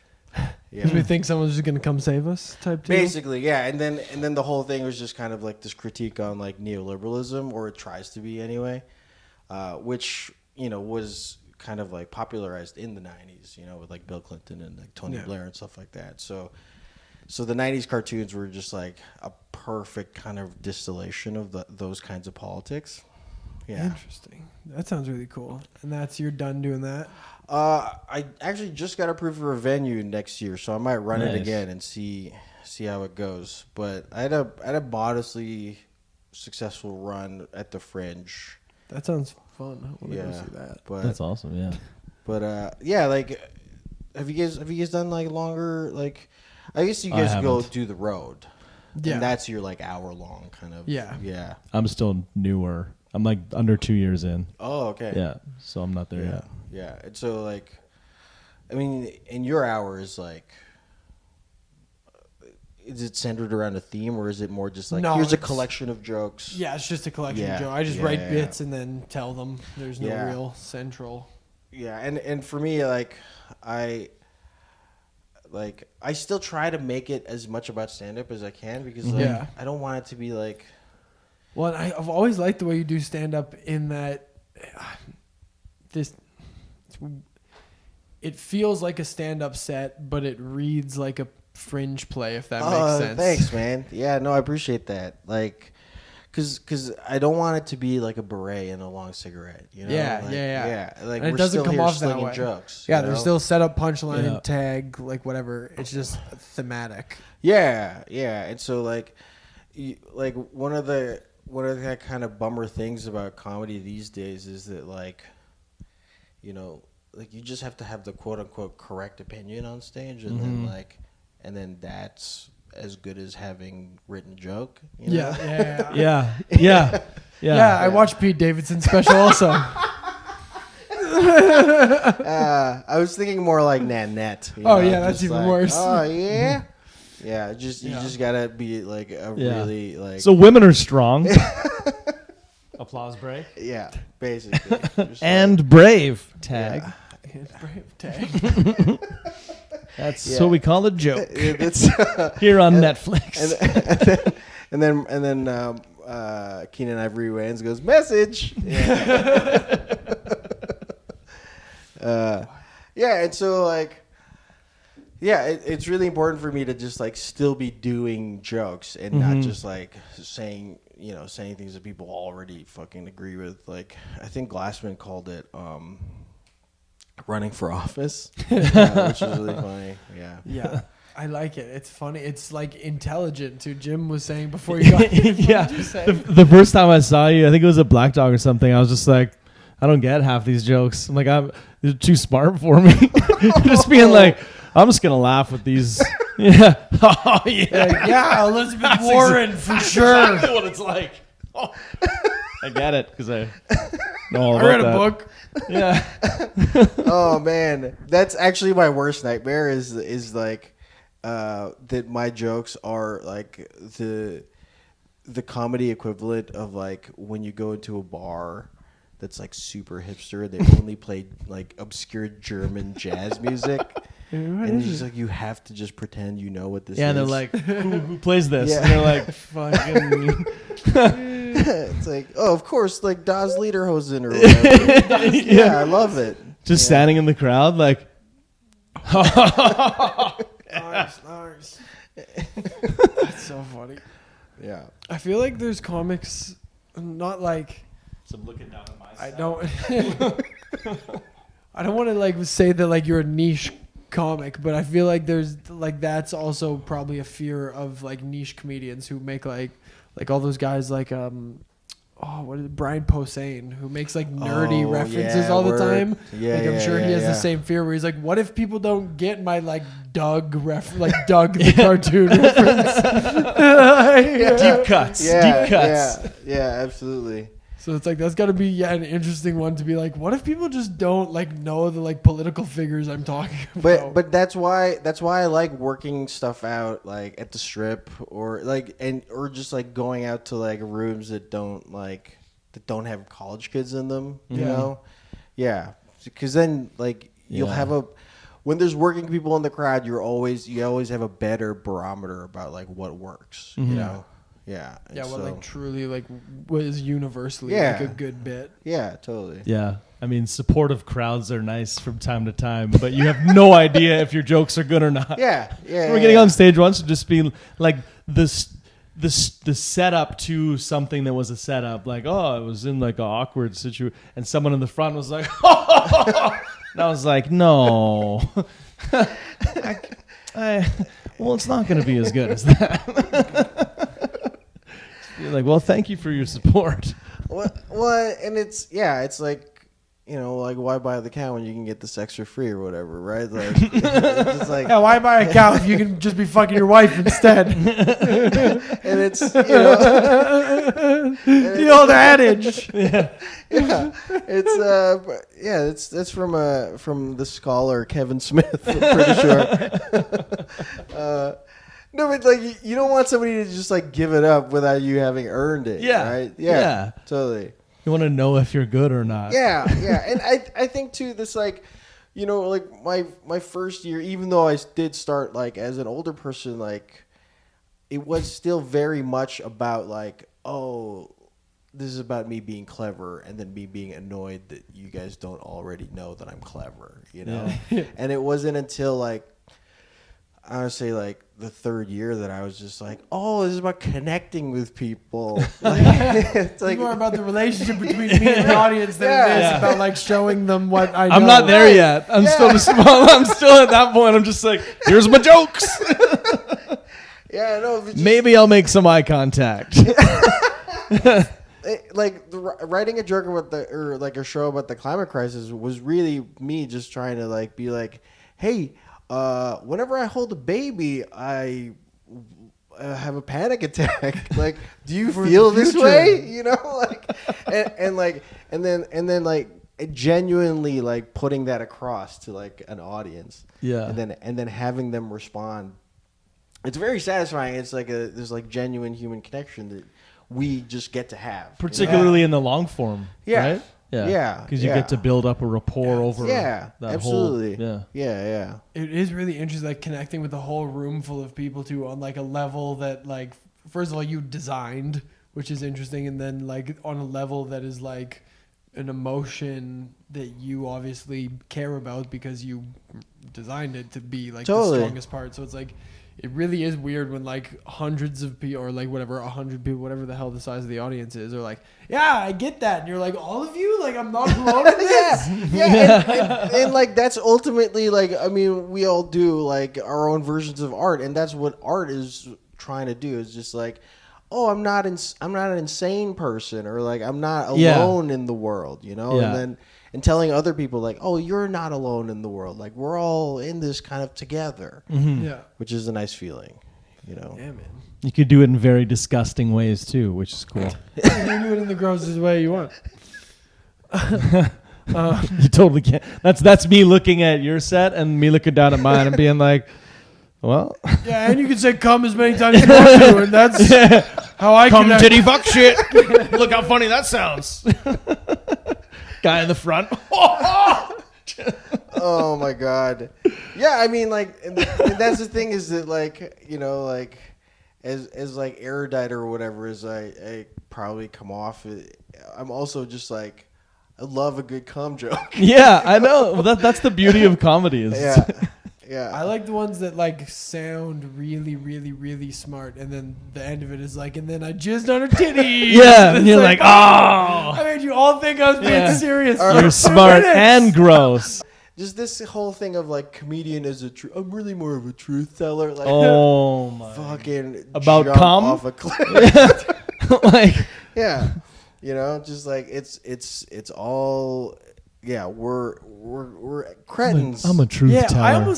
Because we think someone's just gonna come save us, type deal. Basically, yeah, and then the whole thing was just kind of like this critique on like neoliberalism, or it tries to be anyway, which was kind of like popularized in the 90s, with like Bill Clinton and like Tony Blair and stuff like that. So the 90s cartoons were just like a perfect kind of distillation of those kinds of politics. Yeah. Interesting. That sounds really cool. And you're done doing that? I actually just got approved for a venue next year, so I might run it Nice. again and see how it goes. But I had a modestly successful run at the Fringe. That sounds fun. I want to go Yeah, see that. but That's awesome. Yeah. yeah, like have you guys done like longer, like I guess you I guys go haven't. do the road. Yeah. And that's your like hour long kind of. Yeah. Yeah. I'm still newer. I'm like under 2 years in. Oh, okay. Yeah. So I'm not there Yeah. yet. Yeah. And so like, I mean, in your hours, like, is it centered around a theme, or is it more just like, No, here's a it's- collection of jokes? Yeah, it's just a collection Yeah, of jokes. I just yeah, write yeah, bits and then tell them. There's no Yeah. real central. Yeah. And for me, like, I still try to make it as much about stand-up as I can, because like, Yeah. I don't want it to be like, Well, I've always liked the way you do stand up in that it feels like a stand up set, but it reads like a Fringe play, if that makes sense. Thanks, man. Yeah, no, I appreciate that. Like, cause I don't want it to be like a beret and a long cigarette. Yeah, like, yeah. Like, And it we're doesn't still come here off that slinging way. jokes. Yeah, you there's know? still setup, punchline, Yeah. tag, like whatever. It's just thematic. Yeah, and so like, one of the kind of bummer things about comedy these days is that like, like you just have to have the quote unquote correct opinion on stage, and then like and then that's as good as having written joke. You know? Yeah. I watched Pete Davidson's special also. I was thinking more like Nanette. Oh, yeah, that's even worse. Oh yeah, yeah. You just gotta be like a really like. So women are strong. Applause break. Yeah, basically. And brave tag. Brave tag. That's what we call a joke It's here on Netflix. and then Keenan Ivory Wayans goes message. Yeah, and so like, yeah, it's really important for me to just like still be doing jokes and not just like saying things that people already fucking agree with. Like I think Glassman called it running for office, which is really funny. Yeah. I like it. It's funny. It's like intelligent too. Jim was saying before you got here. Yeah. The first time I saw you, I think it was at Black Dog or something. I was just like, I don't get half these jokes. I'm like, you're too smart for me. Just being like, I'm just gonna laugh with these. Yeah. Oh yeah. Yeah. Elizabeth Warren for sure. Exactly what it's like. Oh, I get it because I know all I about read a that. book. Yeah. Oh man, that's actually my worst nightmare. Is like that my jokes are like the comedy equivalent of like when you go into a bar that's like super hipster. They only play like obscure German jazz music, and it's just like you have to just pretend you know what this is. Yeah, and they're like, who plays this? Yeah. And they're like, fucking. It's like, oh, of course, like Das Lederhosen or whatever. Yeah, I love it. Just standing in the crowd, like. Nice. That's so funny. Yeah. I feel like there's comics, not like. So I'm looking down at my I don't. I don't want to like say that like you're a niche comic, but I feel like there's like that's also probably a fear of like niche comedians who make like all those guys like what is it? Brian Posehn, who makes like nerdy references all the time. Yeah, like I'm sure he has the same fear where he's like, what if people don't get my like Doug the cartoon reference? Deep cuts. Yeah, Deep cuts. Yeah, absolutely. So it's like that's got to be an interesting one to be like, what if people just don't like know the like political figures I'm talking about? But that's why I like working stuff out like at the Strip or like or just like going out to like rooms that don't have college kids in them, you know? Yeah. Cuz then like you'll have when there's working people in the crowd, you always have a better barometer about like what works, you know? Yeah. Yeah, what like truly like was universally like a good bit. Yeah, totally. Yeah. I mean, supportive crowds are nice from time to time, but you have no idea if your jokes are good or not. Yeah. We're getting on stage once to just be like the setup to something that was a setup. Like, oh, it was in like an awkward situation, and someone in the front was like, oh! And I was like, no. Well, it's not going to be as good as that. You're like, well, thank you for your support. Well, and it's like, like why buy the cow when you can get the sex for free or whatever, right? Like, it's like, yeah, why buy a cow if you can just be fucking your wife instead? And it's the old adage. That's from the scholar Kevin Smith. I'm pretty sure. No, but like you don't want somebody to just like give it up without you having earned it. Yeah. Right. Yeah. Totally. You want to know if you're good or not. Yeah. And I think too this like, like my first year, even though I did start like as an older person, like it was still very much about like, oh, this is about me being clever and then me being annoyed that you guys don't already know that I'm clever, Yeah. And it wasn't until like I would say like the third year that I was just like, oh, this is about connecting with people. It's like more about the relationship between me and the audience than it is about like showing them what I know. I'm not there yet. I'm still I'm still at that point. I'm just like, here's my jokes. Yeah, no. Maybe I'll make some eye contact. Writing a joke about a show about the climate crisis was really me just trying to like be like, hey, whenever I hold a baby, I have a panic attack. Like, do you feel this way? You know, like, and then like genuinely like putting that across to like an audience. Yeah. And then having them respond. It's very satisfying. It's like there's like genuine human connection that we just get to have. Particularly in the long form. Yeah. Right? Yeah. Yeah. Because you get to build up a rapport over that absolutely. whole... Yeah. It is really interesting, like connecting with a whole room full of people too, on like a level that, like, first of all, you designed, which is interesting, and then like on a level that is like an emotion that you obviously care about because you designed it to be like the strongest part. So it's like, it really is weird when like hundreds of people, or like whatever, 100 people, whatever the hell the size of the audience is, are like, yeah, I get that. And you're like, all of you? Like, I'm not alone in this? And like, that's ultimately like, I mean, we all do like our own versions of art. And that's what art is trying to do, is just like, oh, I'm not an insane person, or like, I'm not alone in the world, you know? Yeah. And telling other people like, oh, you're not alone in the world. Like, we're all in this kind of together. Mm-hmm. Yeah. Which is a nice feeling, you know? Yeah, man. You could do it in very disgusting ways too, which is cool. You can do it in the grossest way you want. You totally can't. That's me looking at your set and me looking down at mine and being like, well. Yeah, and you can say come as many times as you want to, and that's how I come connect. titty fuck shit. Look how funny that sounds. Guy in the front. Oh my god. Yeah, I mean, like, and that's the thing, is that, like, you know, like, as like erudite or whatever as I probably come off, I'm also just like, I love a good cum joke. Yeah, I know. Well, that's the beauty of comedy. Is Yeah. I like the ones that like sound really, really, really smart, and then the end of it is like, and then I jizzed on her titty. Yeah, and you're like, oh. I made you all think I was being serious. You're smart and gross. Just this whole thing of like, comedian is I'm really more of a truth teller. Like, Oh my. fucking About jump cum? off a cliff. Like, Yeah, you know, just like it's all. Yeah, we're cretins. I'm a truth teller.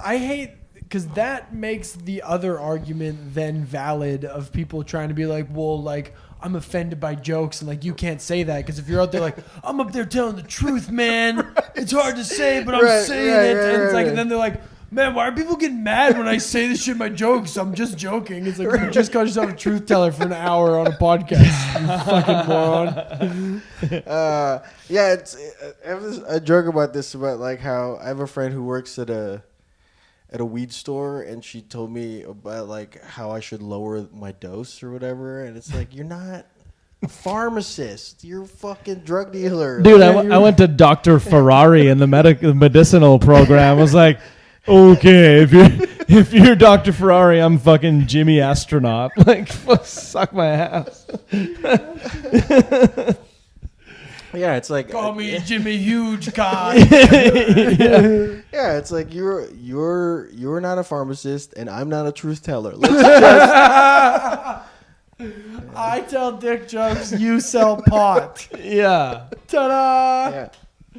I hate, because that makes the other argument then valid of people trying to be like, well, like, I'm offended by jokes, and like, you can't say that, because if you're out there like, I'm up there telling the truth, man, right. It's hard to say, but I'm saying it, and it's like, and then they're like, man, why are people getting mad when I say this shit in my jokes? I'm just joking. It's like, you just called yourself a truth teller for an hour on a podcast, you fucking moron. Yeah, I have a joke about this, about like how I have a friend who works at a weed store, and she told me about like how I should lower my dose or whatever, and it's like, you're not a pharmacist, you're a fucking drug dealer. Dude, like, I went to Dr. Ferrari in the medicinal program. I was like, okay, if you're Dr. Ferrari, I'm fucking Jimmy Astronaut. Like, suck my ass. Yeah, it's like, call me Jimmy Huge Cock. Yeah, it's like, you're not a pharmacist, and I'm not a truth teller. Let's just I tell dick jokes, you sell pot. Yeah. Ta-da! yeah,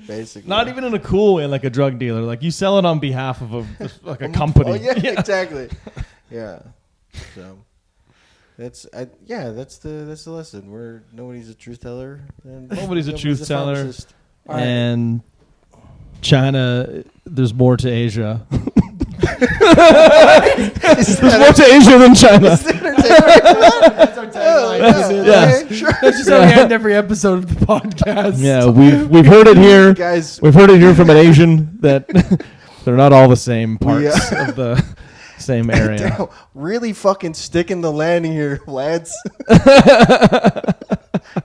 basically. Not even in a cool way, like a drug dealer. Like, you sell it on behalf of a company. Oh, yeah, exactly. Yeah. So that's the lesson. Nobody's a truth teller. And Nobody's a truth teller. pharmacist. And China, there's more to Asia. There's more to Asia than China. That's our tagline. Yeah. Okay, sure. That's just how we end every episode of the podcast. Yeah, we've heard it here. Guys, We've heard it here from an Asian that they're not all the same parts of the same area. damn, really fucking sticking the landing here, lads.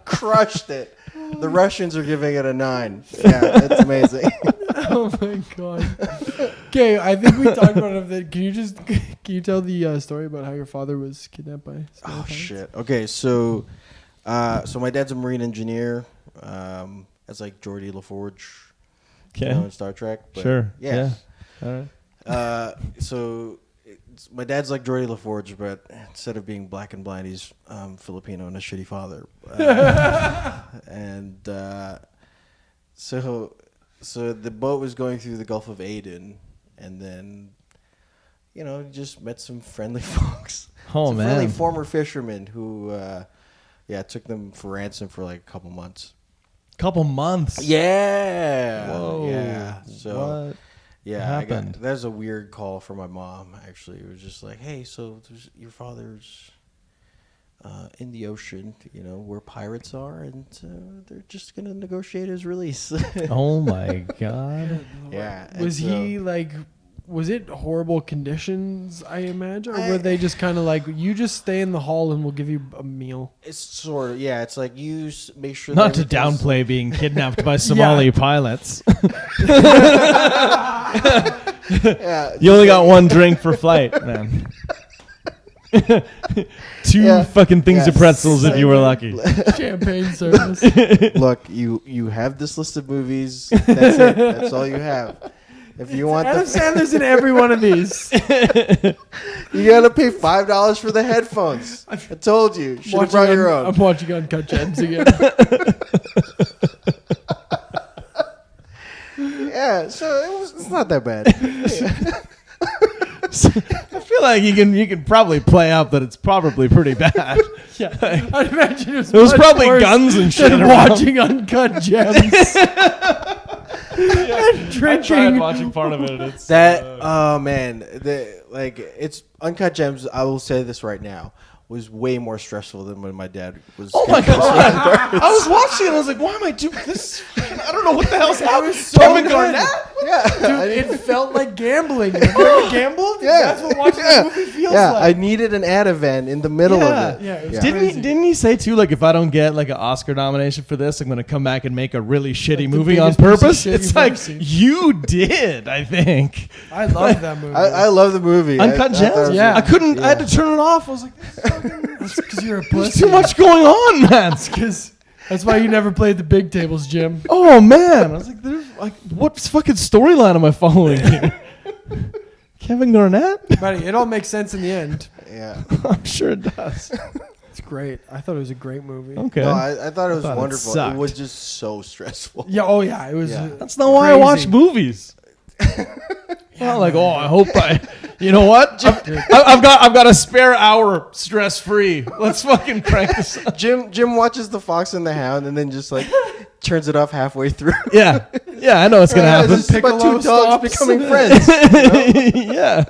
Crushed it. The Russians are giving it a 9. Yeah, that's amazing. Oh my god. Okay, I think we talked about it. Can you tell the story about how your father was kidnapped by? Oh shit. Okay, so my dad's a marine engineer. As like Geordie LaForge, Okay. in Star Trek. But Sure. Yeah. All right. So my dad's like Geordie LaForge, but instead of being black and blind, he's Filipino and a shitty father. So the boat was going through the Gulf of Aden, and then just met some friendly folks. Oh, some man. friendly former fishermen who took them for ransom for like a couple months. Couple months. Yeah. Whoa. Yeah. So What yeah, happened? There's a weird call from my mom. Actually, it was just like, hey, so your father's in the ocean, where pirates are, and they're just gonna negotiate his release. Oh my god. Yeah. Was it horrible conditions, I imagine? Or were they just kind of like, you just stay in the hall and we'll give you a meal? It's sort of, yeah, it's like make sure Not that to everything's- downplay being kidnapped by Somali pilots. Yeah. You only got one drink per flight, man. Two fucking things of pretzels if you were lucky. Champagne service. Look, you have this list of movies. That's it. That's all you have. If you want Adam Sandler's in every one of these. you gotta pay $5 for the headphones. I told you. Should have brought your own. I'm watching Uncut Gems again. Yeah, so it's not that bad. I feel like you can probably play out that it's probably pretty bad. Yeah, I'd imagine it was much probably worse guns and shit than around. watching Uncut Gems. And I tried drinking. watching part of it. It's Man, it's Uncut Gems. I will say this right now, was way more stressful than when my dad was. Oh my god! I was watching it. I was like, "Why am I doing this? I don't know what the hell's happening." Kevin Garnett. Yeah, Dude, it felt like gambling. Have you ever gambled? Yeah. That's what watching the movie feels yeah. like. I needed an Ativan in the middle of it. Yeah, it was Didn't he say too, like, if I don't get like an Oscar nomination for this, I'm going to come back and make a really shitty Like the movie on biggest piece of purpose? shit It's you've like ever seen. you did, I think. I love that movie. I love the movie. Uncut I thought it Gems. was- Yeah. I couldn't. Yeah. I had to turn it off. I was like, this is fucking, That's because you're a there's pussy. too much going on, man. That's why you never played the big tables, Jim. Oh man, I was like, what fucking storyline am I following here? Kevin Garnett? Buddy, it all makes sense in the end. Yeah. I'm sure it does. It's great. I thought it was a great movie. Okay. No, I thought it was thought it wonderful. It, sucked. was just so stressful. Yeah. Oh yeah. It was. Yeah. That's not why I watch crazy. movies. Not like, I hope you know what? I've got a spare hour stress free. Let's fucking crank this up. Jim watches The Fox and the Hound and then just like turns it off halfway through. Yeah, I know it's gonna happen. It's just about two Piccolo dogs stops. becoming friends. Yeah.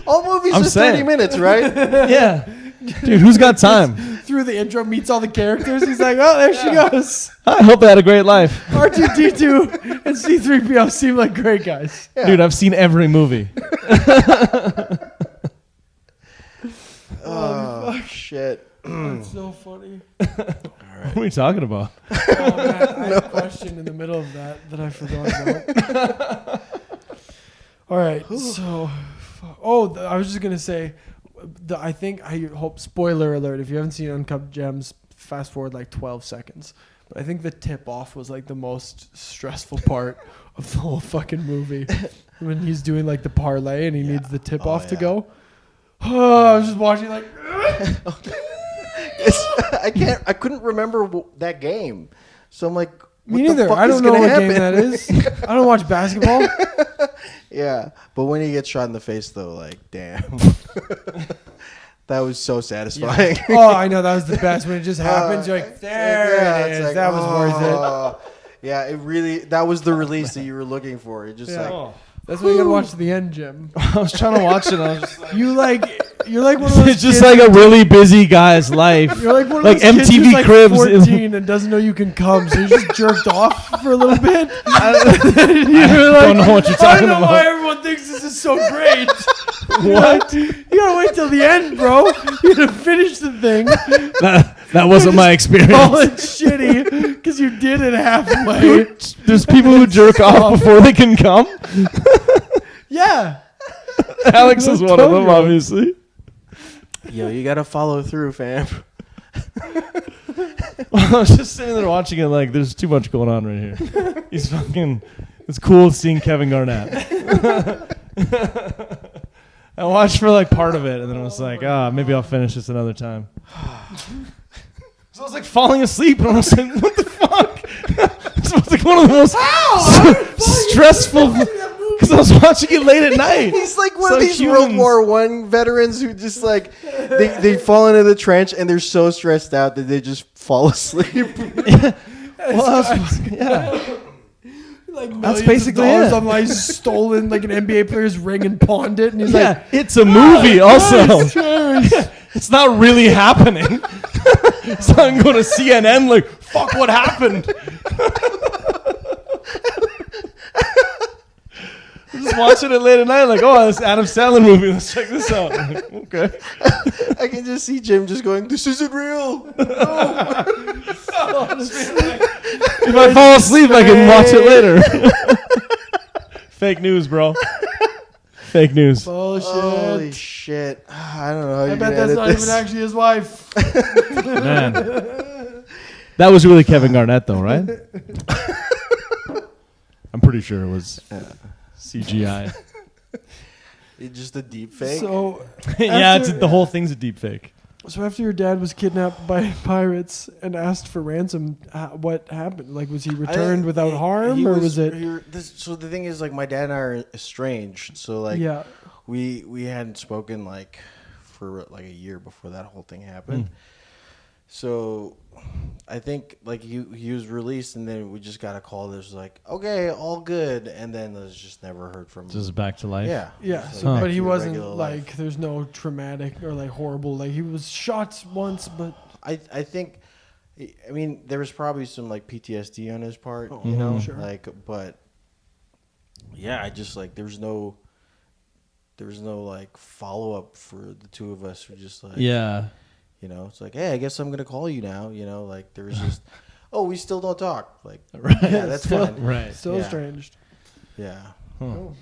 All movies I'm are 30 saying. minutes, right? Yeah. Dude, who's got time? Through the intro, meets all the characters. He's like, oh, there she goes. I hope they had a great life. R2D2 and C3PO seem like great guys. Dude, I've seen every movie. Oh, shit. That's so funny. What are we talking about? Oh, man, I had a question in the middle of that I forgot about. All right, so... I was just going to say... I hope, spoiler alert, if you haven't seen Uncut Gems, fast forward like 12 seconds. But I think the tip off was like the most stressful part of the whole fucking movie. When he's doing like the parlay and he needs the tip off to go. I was just watching like... I couldn't remember that game. So I'm like, Me what the neither. fuck I is don't know gonna what happen? game that is. I don't watch basketball. Yeah, but when he gets shot in the face, though, like, damn, that was so satisfying. Oh, I know. That was the best. When it just happens, you're like, there it is. it's like, That was worth it. oh. Yeah, it really, that was the release that you were looking for. It just like, That's why you gotta watch to the end, Jim. I was trying to watch it. I was just like, You're like one of those it's just kids- like a really busy guy's life. You're like one of like those kids MTV who's like Cribs. 14 and doesn't know you can come, so you just jerked off for a little bit. I You're don't know what you're I talking don't know why about. everyone thinks this is so great. What? You gotta wait till the end, bro. You gotta finish the thing. That wasn't my experience. Call it shitty because you did it halfway. There's people who jerk off before they can come. Yeah. Alex is one of told them, you. obviously. yo, you gotta follow through, fam. I was just sitting there watching it like, there's too much going on right here. He's fucking... It's cool seeing Kevin Garnett. I watched for like part of it, and then I was like, maybe I'll finish this another time. So I was like falling asleep, and I was like, what the fuck? I'm supposed to one of the most stressful. Because I was watching it late at night. He's like one of these World War I veterans who just like they fall into the trench and they're so stressed out that they just fall asleep. Yeah. Like That's basically it. it. On like stolen like an NBA player's ring and pawned it, and he's like, it's a movie. Also, it's not really happening. So I'm going to CNN like, fuck, what happened? Just watching it late at night, like, oh, this Adam Sandler movie. Let's check this out. I'm like, okay. I can just see Jim just going, "This isn't real." No. If I fall asleep, I can watch it later. Fake news, bro. Fake news. bullshit. Holy shit! I don't know. How I you're bet gonna that's edit not this. even actually his wife. Man. That was really Kevin Garnett, though, right? I'm pretty sure it was CGI. It's just a deep fake. So Yeah, the whole thing's a deep fake. So after your dad was kidnapped by pirates and asked for ransom, what happened? Like, was he returned without harm, or was it? So the thing is, like, my dad and I are estranged. So like, Yeah. we hadn't spoken like for like a year before that whole thing happened. So I think like he was released, and then we just got a call that was like, okay, all good, and then there's just never heard from him. Just back to life. Yeah. Yeah, Just, so, back but to he your wasn't regular like, life. there's no traumatic or like horrible, like he was shot once, but I think, I mean, there was probably some like PTSD on his part, Oh, you know, sure. like, but yeah, I just like there was no like follow up for the two of us. We're just like, Yeah. you know, it's like, hey, I guess I'm gonna call you now. You know, like there was just, oh, we still don't talk. Like, Right. yeah, that's Still- fine. Right. still Yeah. estranged. Yeah. Oh.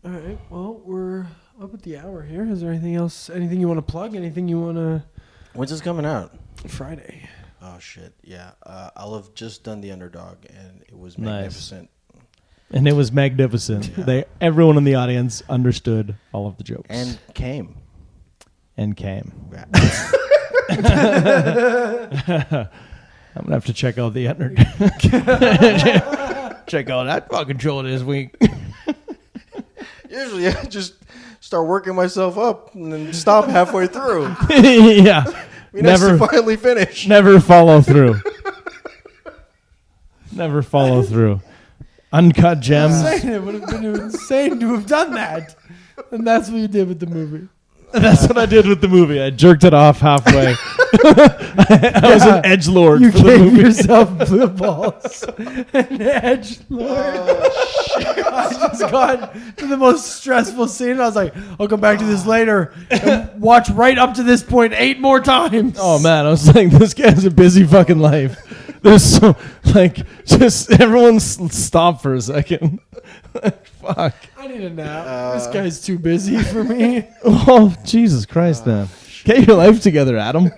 All right. Well, we're up at the hour here. Is there anything else? Anything you want to plug? Anything you want to? When's this coming out? Friday. Oh shit, yeah. I'll have just done The Underdog, and it was Nice. magnificent. And it was magnificent. Everyone in the audience understood all of the jokes. And came. Came. Yeah. I'm going to have to check out the Underdog. Check out that fucking show this week. Usually I just start working myself up and then stop halfway through. Yeah. We nice to finally finish. Never follow through. Never follow through. Uncut gems. It would have been insane to have done that, and that's what you did with the movie. That's what I did with the movie. I jerked it off halfway. I was an edgelord You for the gave movie. yourself blue balls. An edge lord. I just got to the most stressful scene. And I was like, I'll come back to this later. And watch right up to this point 8 more times. Oh man, I was like, this guy has a busy fucking life. There's so like, just everyone stop for a second. Like, fuck. I need a nap. This guy's too busy for me. Oh Jesus Christ, man! Get your life together, Adam.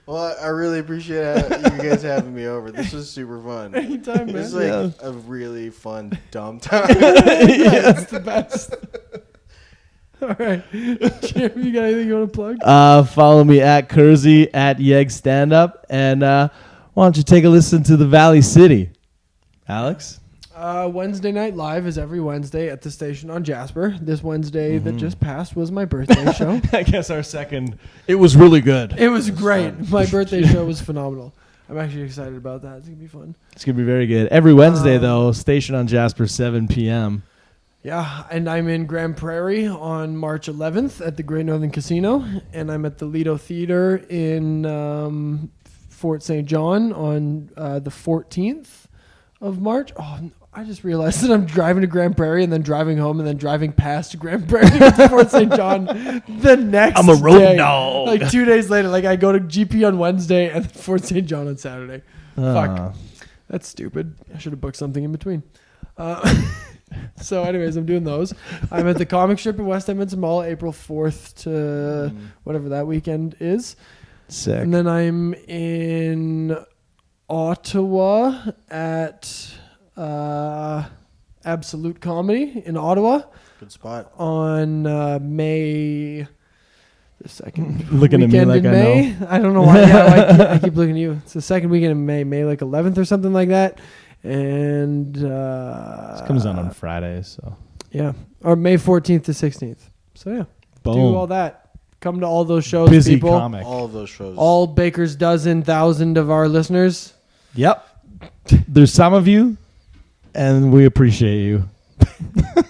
Well, I really appreciate you guys having me over. This was super fun. Anytime, man. This is like Yeah. a really fun, dumb time. Yeah, it's the best. All right. Jim, you got anything you want to plug? Follow me at Kersey at YEGs Stand Up, and why don't you take a listen to the Valley City, Alex? Wednesday Night Live is every Wednesday at the station on Jasper. This Wednesday that just passed was my birthday show. I guess our second. It was really good. It was great. My birthday show was phenomenal. I'm actually excited about that. It's going to be fun. It's gonna be very good. Every Wednesday though, station on Jasper 7 p.m. Yeah, and I'm in Grand Prairie on March 11th at the Great Northern Casino, and I'm at the Lido Theater in Fort St. John on the 14th of March. Oh, I just realized that I'm driving to Grand Prairie and then driving home and then driving past Grand Prairie to Fort St. John the next I'm a road day. dog. Like 2 days later, like I go to GP on Wednesday and then Fort St. John on Saturday. Fuck. That's stupid. I should have booked something in between. So anyways, I'm doing those. I'm at the comic strip in West Edmonton Mall April 4th to whatever that weekend is. Sick. And then I'm in Ottawa at Absolute Comedy in Ottawa Good spot. on May The second Looking at me weekend like in I May. know. I don't know why. Yeah, I keep looking at you. It's the second weekend in May, May like 11th or something like that. And This comes out on Friday, so yeah, or May 14th to 16th. So yeah, boom. do all that. Come to all those shows, Busy people. comic. All of those shows. All Baker's dozen, thousand of our listeners. Yep. There's some of you, and we appreciate you.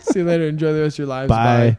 See you later. Enjoy the rest of your lives. Bye. Bye.